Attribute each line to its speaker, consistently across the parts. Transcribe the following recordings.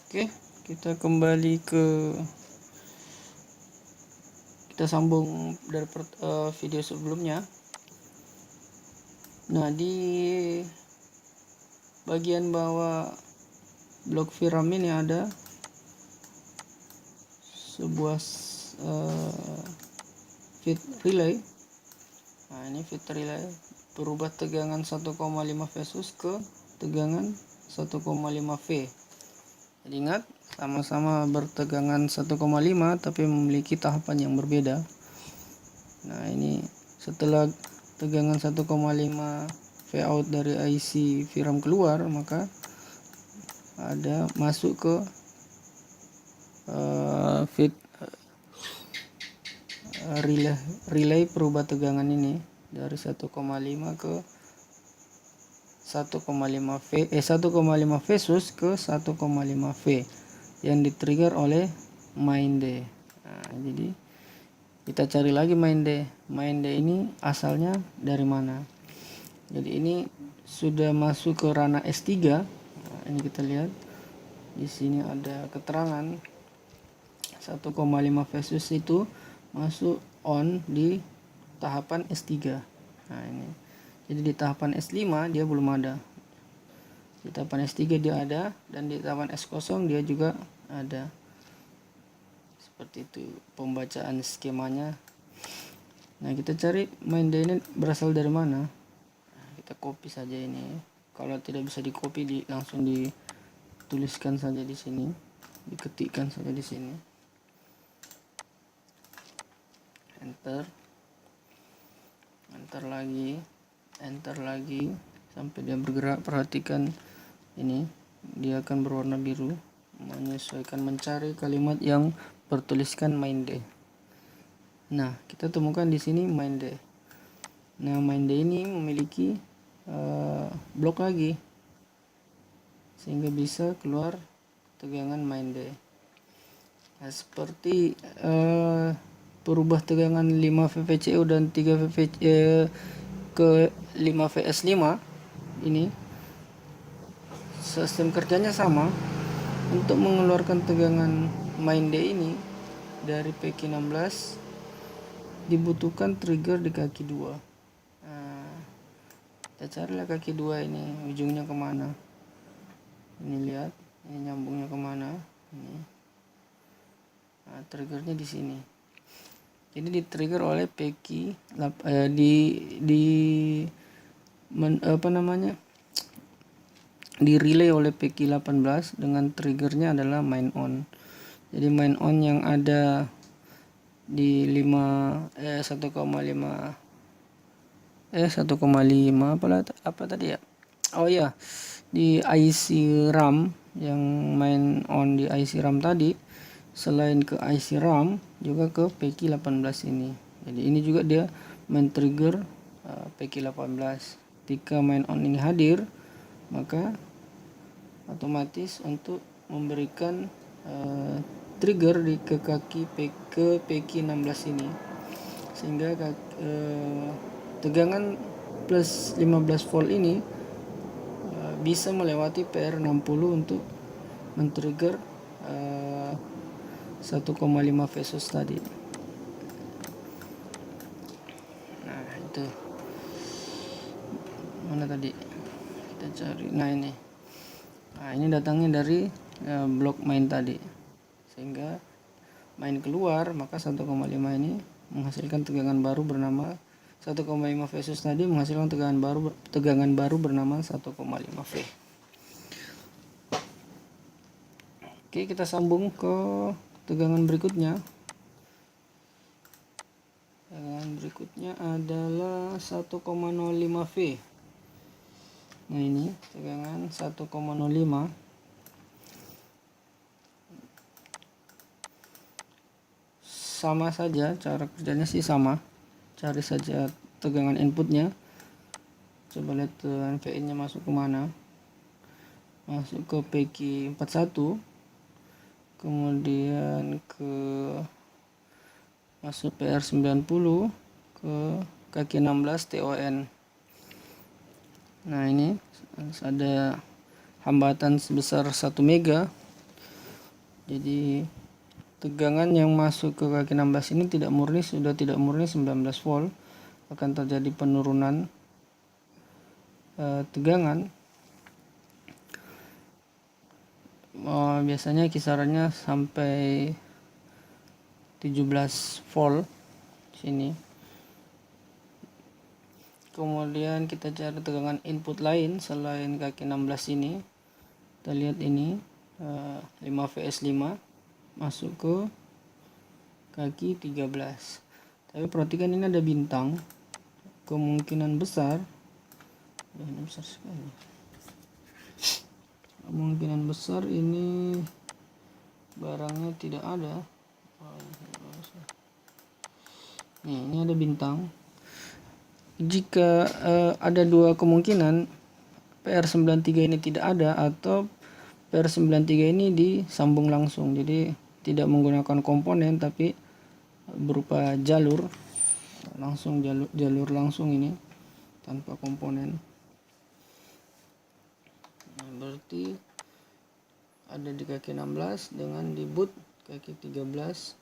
Speaker 1: Oke, kita kembali kita sambung dari video sebelumnya. Nah, di bagian bawah blok VRAM ini ada sebuah feed relay. Nah, ini feed relay berubah tegangan 1,5 versus ke tegangan 1,5 V. Jadi ingat, sama-sama bertegangan 1,5 tapi memiliki tahapan yang berbeda. Nah, ini setelah tegangan 1,5 V out dari IC VRAM keluar, maka ada masuk ke feed relay perubah tegangan ini dari 1,5 ke 1,5 V 1,5 versus ke 1,5 V yang di-trigger oleh main D. Nah, jadi kita cari lagi main D. Main D ini asalnya dari mana? Jadi ini sudah masuk ke ranah S3. Nah, ini kita lihat di sini ada keterangan 1,5 versus itu masuk on di tahapan S3. Nah, ini. Jadi di tahapan S5 dia belum ada. Di tahapan S3 dia ada, dan di tahapan S0 dia juga ada. Seperti itu pembacaan skemanya. Nah, kita cari main D ini berasal dari mana. Nah, kita copy saja ini. Kalau tidak bisa di copy, langsung dituliskan saja di sini, diketikkan saja di sini. Enter lagi sampai dia bergerak. Perhatikan ini, dia akan berwarna biru, menyesuaikan mencari kalimat yang bertuliskan main D. Nah, kita temukan di sini main D. Nah, main D ini memiliki blok lagi sehingga bisa keluar tegangan main D. Nah, seperti perubah tegangan 5 VVCO dan 3 VVCO ke 5 VS5 ini, sistem kerjanya sama. Untuk mengeluarkan tegangan main D ini dari PQ16 dibutuhkan trigger di kaki 2. Nah, kita carilah kaki 2 ini, ujungnya kemana. Ini lihat, ini nyambungnya kemana. Ini. Nah, triggernya di sini. Jadi di-trigger oleh PQ di relay oleh PQ18 dengan triggernya adalah main on. Jadi main on yang ada di 1,5 apa tadi ya? Oh ya, di IC RAM yang main on di IC RAM tadi, selain ke IC RAM juga ke PQ18 ini. Jadi ini juga dia main trigger PQ18. Ketika main on ini hadir, maka otomatis untuk memberikan trigger ke kaki ke PQ16 ini, sehingga tegangan plus 15 volt ini bisa melewati PR60 untuk men-trigger 1,5 versus tadi. Nah, itu mana tadi kita cari. Nah, ini datangnya dari blok main tadi, sehingga main keluar, maka 1,5 ini menghasilkan tegangan baru bernama 1,5 versus tadi menghasilkan tegangan baru bernama 1,5 V. Oke, kita sambung ke tegangan berikutnya. Tegangan berikutnya adalah 1,05 V. Nah, ini tegangan 1,05. Sama saja, cara kerjanya sih sama. Cari saja tegangan inputnya. Coba lihat tegangan VIN nya masuk ke mana. Masuk ke PQ41, kemudian masuk PR90 ke kaki 16 TON. Nah, ini ada hambatan sebesar 1 mega Jadi tegangan yang masuk ke kaki 16 ini sudah tidak murni 19 volt, akan terjadi penurunan tegangan. Biasanya kisarannya sampai 17 volt sini. Kemudian kita cari tegangan input lain selain kaki 16 ini. Kita lihat ini 5VS5 masuk ke kaki 13. Tapi perhatikan ini ada bintang. Kemungkinan besar, ini besar sekali. Kemungkinan besar ini barangnya tidak ada. Nih, ini ada bintang. Jika ada dua kemungkinan, PR93 ini tidak ada atau PR93 ini disambung langsung. Jadi tidak menggunakan komponen tapi berupa jalur langsung, jalur langsung ini tanpa komponen. Nah, berarti ada di kaki 16 dengan di boot kaki 13.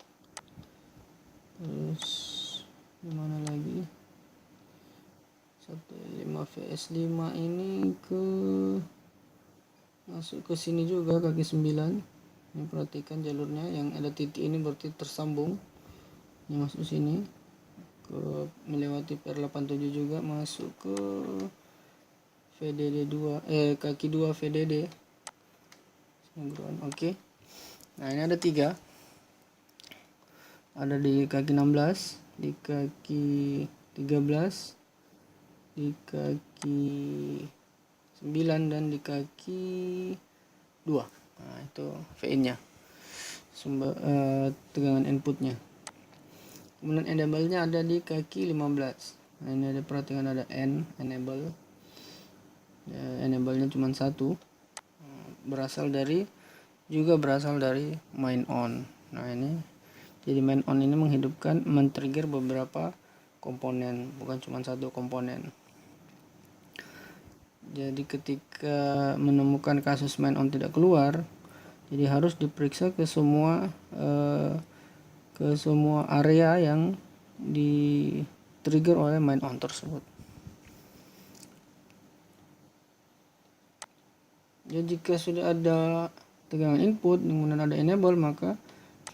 Speaker 1: Terus gimana lagi? 5VS5 ini masuk ke sini juga kaki 9. Ini perhatikan jalurnya yang ada titik ini berarti tersambung. Ini masuk sini melewati PR87 juga masuk ke VDD2 kaki 2 VDD. Oke. Nah, ini ada 3. Ada di kaki 16, di kaki 13, di kaki 9 dan di kaki 2. Nah, itu VIN-nya. Sumber tegangan inputnya. Kemudian enable-nya ada di kaki 15. Nah, ini ada perhatikan ada enable. Enable-nya cuma 1. Berasal dari main on. Nah, ini jadi main on ini men-trigger beberapa komponen, bukan cuma satu komponen. Jadi ketika menemukan kasus main on tidak keluar, jadi harus diperiksa ke semua area yang di trigger oleh main on tersebut. Jadi jika sudah ada tegangan input kemudian ada enable, maka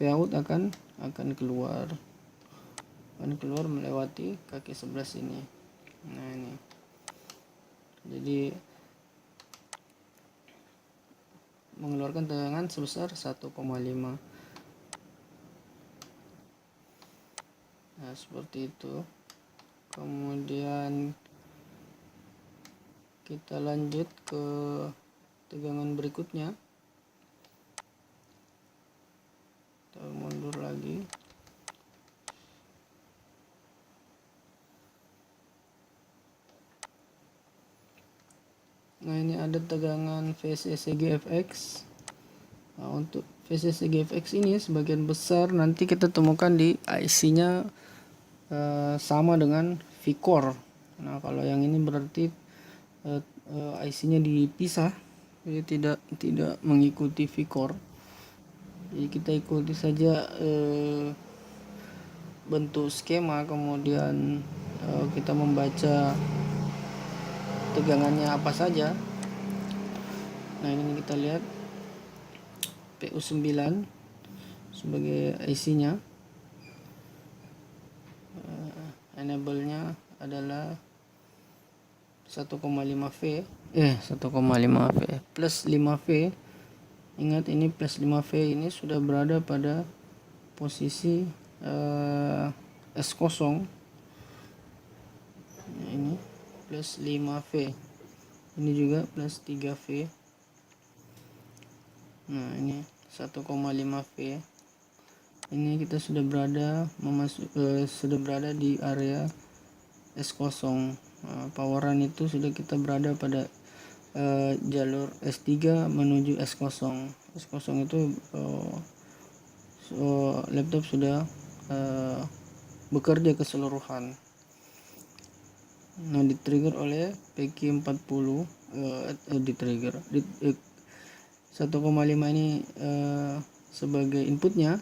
Speaker 1: Vout akan keluar melewati kaki 11 ini. Nah, ini jadi mengeluarkan tegangan sebesar 1,5. Nah, seperti itu. Kemudian kita lanjut ke tegangan berikutnya. Kita mundur lagi. Nah, ini ada tegangan VCCGFX. Nah, untuk VCCGFX ini sebagian besar nanti kita temukan di IC-nya sama dengan V-core. Nah, kalau yang ini berarti IC-nya dipisah, jadi tidak mengikuti V-core. Jadi kita ikuti saja bentuk skema, kemudian kita membaca tegangannya apa saja. Nah, ini kita lihat PU9 sebagai IC-nya. Enable-nya adalah 1,5V plus 5V. Ingat, ini plus 5V ini sudah berada pada posisi S0. Nah, ini plus 5V, ini juga plus 3V. Nah, ini 1,5V. Ini kita sudah berada di area S0. Poweran itu sudah kita berada pada jalur S3 menuju S0. S0 itu laptop sudah bekerja keseluruhan. Nah, di-trigger oleh PQ40 1,5 ini sebagai inputnya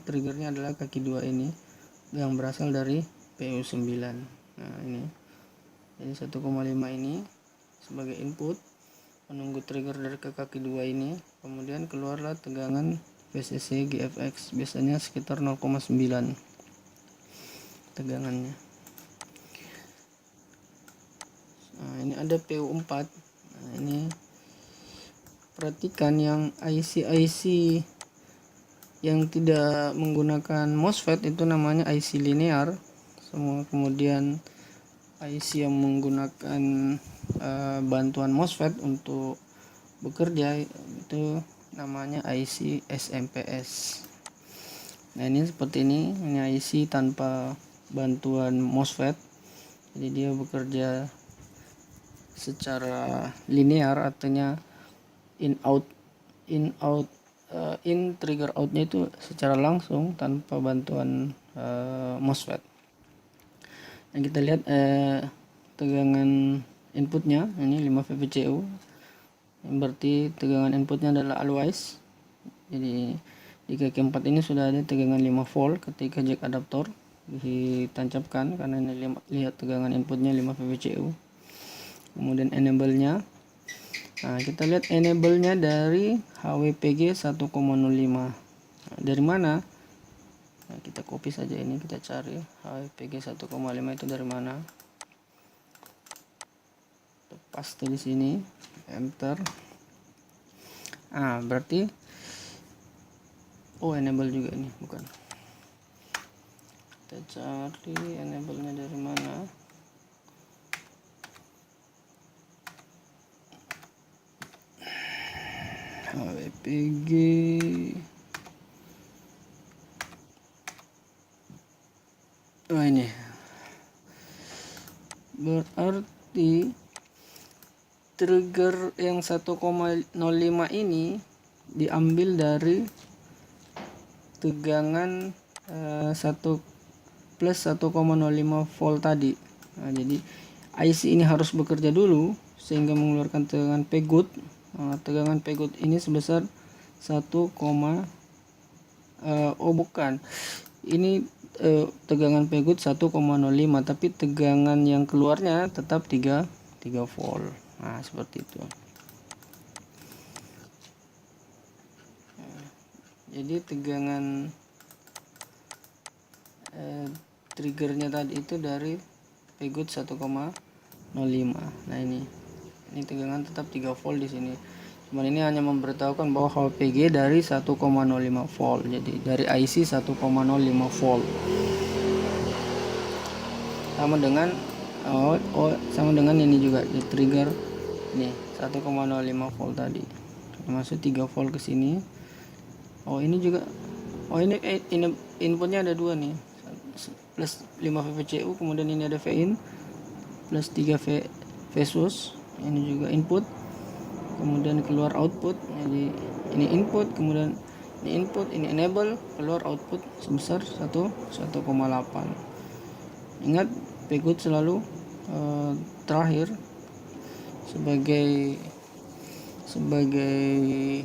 Speaker 1: triggernya adalah kaki 2 ini yang berasal dari PU9. Nah ini, jadi 1,5 ini sebagai input menunggu trigger dari ke kaki 2 ini, kemudian keluarlah tegangan VCC GFX, biasanya sekitar 0,9 tegangannya. Nah ini ada PU4. Nah ini perhatikan yang IC yang tidak menggunakan MOSFET itu namanya IC linear semua, kemudian IC yang menggunakan bantuan MOSFET untuk bekerja itu namanya IC SMPS. Nah ini seperti ini IC tanpa bantuan MOSFET, jadi dia bekerja secara linear, artinya in trigger outnya itu secara langsung tanpa bantuan MOSFET. Yang kita lihat tegangan inputnya ini 5 VPCU, berarti tegangan inputnya adalah always. Jadi di kaki 4 ini sudah ada tegangan 5 volt ketika jack adaptor ditancapkan, karena ini lihat tegangan inputnya 5 VPCU. Kemudian enable-nya, nah kita lihat enable-nya dari HWPG 1,05. Nah, dari mana? Nah, kita copy saja ini, kita cari HWPG 1,5 itu dari mana. Kita paste di sini, enter. Berarti enable juga ini, bukan. Kita cari enable-nya dari mana. HWPG ini berarti trigger yang 1,05 ini diambil dari tegangan 1 plus 1,05 volt tadi. Nah, jadi IC ini harus bekerja dulu sehingga mengeluarkan tegangan Pgood. Tegangan Pgood ini sebesar 1, bukan. Ini tegangan Pgood 1,05, tapi tegangan yang keluarnya tetap 3 volt. Nah, seperti itu. Jadi tegangan triggernya tadi itu dari Pgood 1,05. Nah ini tegangan tetap 3 volt di sini. Cuman ini hanya memberitahukan bahwa HWPG dari 1,05 volt. Jadi dari IC 1,05 volt. Sama dengan sama dengan ini juga di trigger nih 1,05 volt tadi. Masuk 3 volt ke sini. Ini juga ini inputnya ada 2 nih. Plus 5 VPCU, kemudian ini ada Vin plus 3 VSUS. Ini juga input, kemudian keluar output. Jadi ini input, kemudian ini input, ini enable, keluar output sebesar 1,8. Ingat, Pgood selalu terakhir sebagai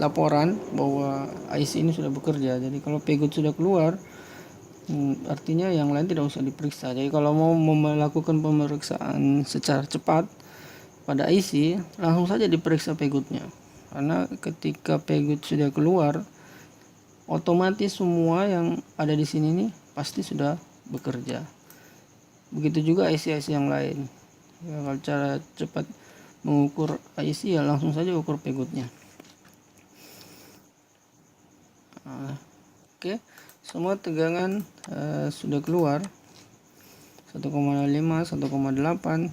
Speaker 1: laporan bahwa IC ini sudah bekerja. Jadi kalau Pgood sudah keluar, artinya yang lain tidak usah diperiksa. Jadi kalau mau melakukan pemeriksaan secara cepat pada IC, langsung saja diperiksa Pgoodnya, karena ketika Pgood sudah keluar, otomatis semua yang ada di sini nih pasti sudah bekerja. Begitu juga IC-IC yang lain. Ya, kalau cara cepat mengukur IC ya langsung saja ukur Pgoodnya. Oke, semua tegangan sudah keluar 1,5, 1,8,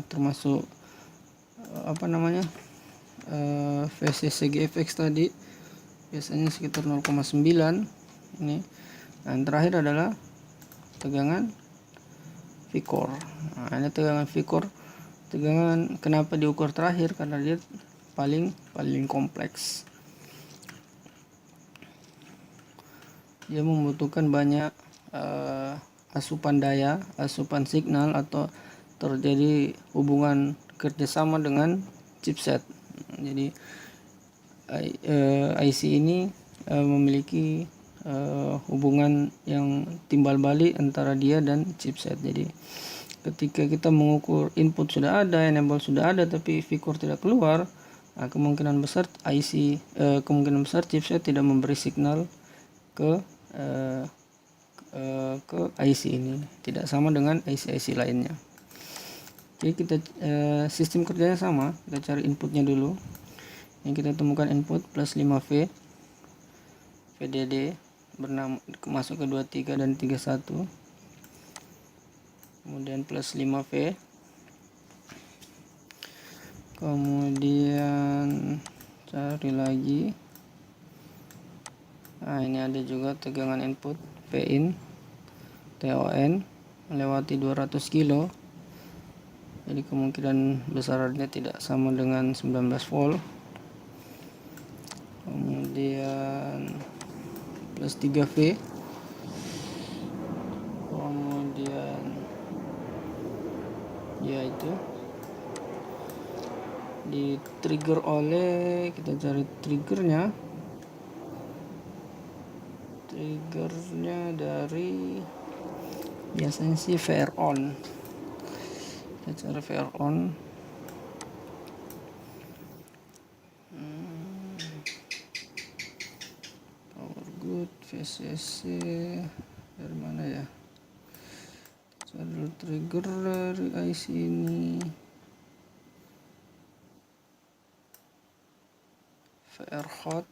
Speaker 1: termasuk VCC GFX tadi biasanya sekitar 0,9 ini. Yang terakhir adalah tegangan V-core. Nah, ini tegangan V-core. Tegangan kenapa diukur terakhir? Karena dia paling kompleks. Dia membutuhkan banyak asupan daya, asupan signal, atau terjadi hubungan kerjasama dengan chipset. Jadi IC ini memiliki hubungan yang timbal balik antara dia dan chipset. Jadi ketika kita mengukur input sudah ada, enable sudah ada, tapi VCore tidak keluar, nah, kemungkinan besar chipset tidak memberi signal ke IC ini, tidak sama dengan IC-IC lainnya. Jadi kita sistem kerjanya sama. Kita cari inputnya dulu. Yang kita temukan input plus 5V VDD masuk ke 23 dan 31, kemudian plus 5V, kemudian cari lagi. Nah, ini ada juga tegangan input Pin TON melewati 200 kilo, jadi kemungkinan besarnya tidak sama dengan 19 volt. Kemudian plus 3V, kemudian ya itu di trigger oleh, kita cari triggernya dari biasanya sih VR on. Kita cari VR on. Power good VCC dari mana ya? Cari trigger dari IC ini. VR hot.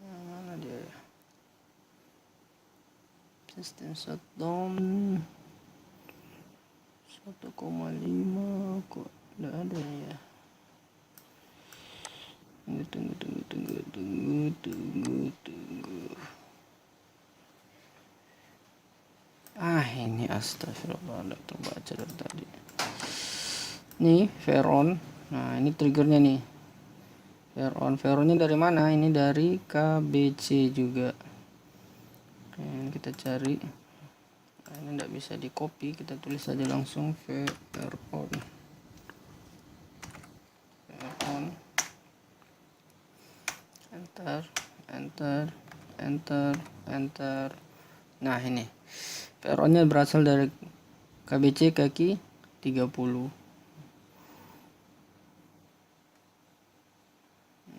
Speaker 1: Mana dia ya? Sistem shutdown 1,5 kok tidak ada ya. Tunggu. Ini astagfirullah, tidak terbaca dari tadi. Nih Veron. Nah, ini triggernya nih. Veronnya dari mana? Ini dari KBC juga. Ini kita cari. Nah, ini tidak bisa di copy, kita tulis saja langsung Veron. Enter. Nah, ini Veronnya berasal dari KBC kaki 30.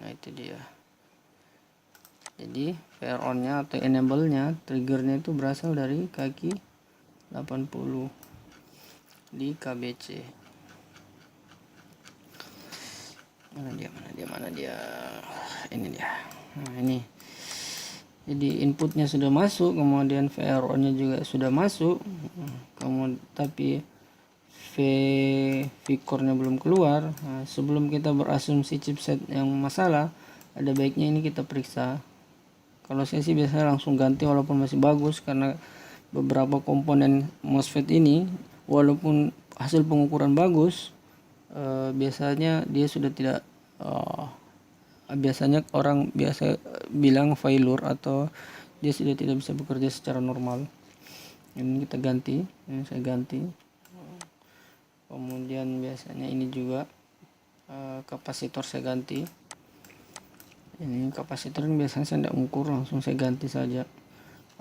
Speaker 1: Nah, itu dia. Jadi VR-on-nya atau enable-nya, triggernya itu berasal dari kaki 80 di KBC. Mana dia? Ini dia. Nah, ini. Jadi inputnya sudah masuk, kemudian VR-on-nya juga sudah masuk. Tapi VCore-nya belum keluar. Nah, sebelum kita berasumsi chipset yang masalah, ada baiknya ini kita periksa. Kalau saya sih biasanya langsung ganti walaupun masih bagus, karena beberapa komponen MOSFET ini walaupun hasil pengukuran bagus, biasanya dia sudah tidak biasanya orang biasa bilang failure atau dia sudah tidak bisa bekerja secara normal. Ini kita ganti, ini saya ganti. Kemudian biasanya ini juga kapasitor saya ganti. Ini kapasitor ini biasanya saya tidak ukur, langsung saya ganti saja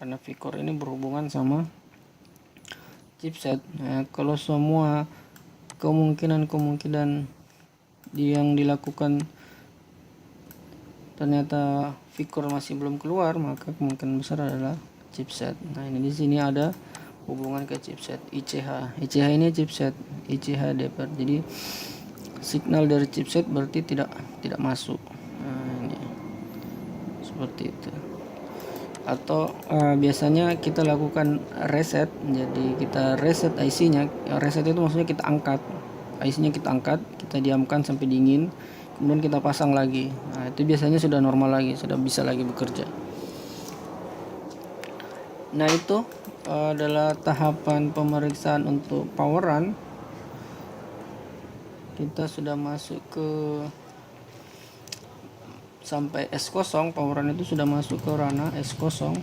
Speaker 1: karena VCore ini berhubungan sama chipset. Nah, kalau semua kemungkinan yang dilakukan ternyata VCore masih belum keluar, maka kemungkinan besar adalah chipset. Nah, ini di sini ada hubungan ke chipset ICH ini chipset ICH deper. Jadi signal dari chipset berarti tidak masuk. Nah, ini seperti itu. Atau biasanya kita lakukan reset. Jadi kita reset IC-nya. Reset itu maksudnya kita angkat IC-nya, kita diamkan sampai dingin, kemudian kita pasang lagi. Nah, itu biasanya sudah normal lagi, sudah bisa lagi bekerja. Nah, itu adalah tahapan pemeriksaan untuk power run. Kita sudah masuk ke sampai S0, power run itu sudah masuk ke ranah S0.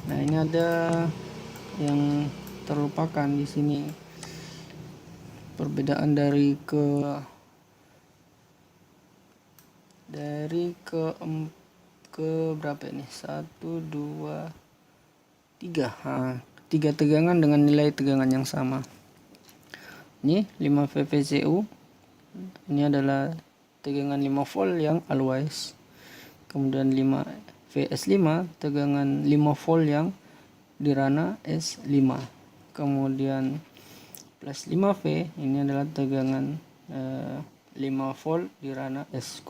Speaker 1: Nah, ini ada yang terlupakan di sini. Perbedaan dari ke dari ke berapa ini, 1 2 3. Nah, 3 tegangan dengan nilai tegangan yang sama. Ini 5 VVCU, ini adalah tegangan 5 volt yang always. Kemudian 5 VS5 tegangan 5 volt yang di ranah S5. Kemudian plus 5V ini adalah tegangan 5 volt di ranah S0.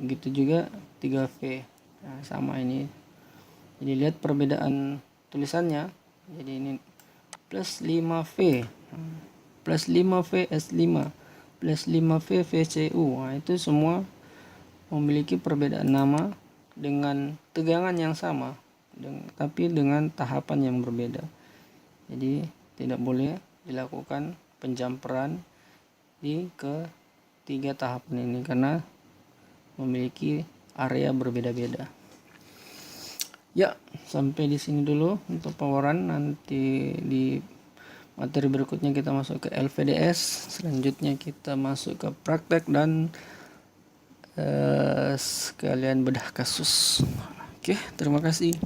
Speaker 1: Begitu juga 3V. Nah, sama ini. Jadi lihat perbedaan tulisannya. Jadi ini plus 5V, plus 5V S5, plus 5V VCU. Nah, itu semua memiliki perbedaan nama dengan tegangan yang sama, tapi dengan tahapan yang berbeda. Jadi tidak boleh dilakukan penjamperan di ketiga tahapan ini karena memiliki area berbeda-beda. Ya, sampai di sini dulu untuk poweran. Nanti di materi berikutnya kita masuk ke LVDS. Selanjutnya kita masuk ke praktek dan sekalian bedah kasus. Oke, terima kasih.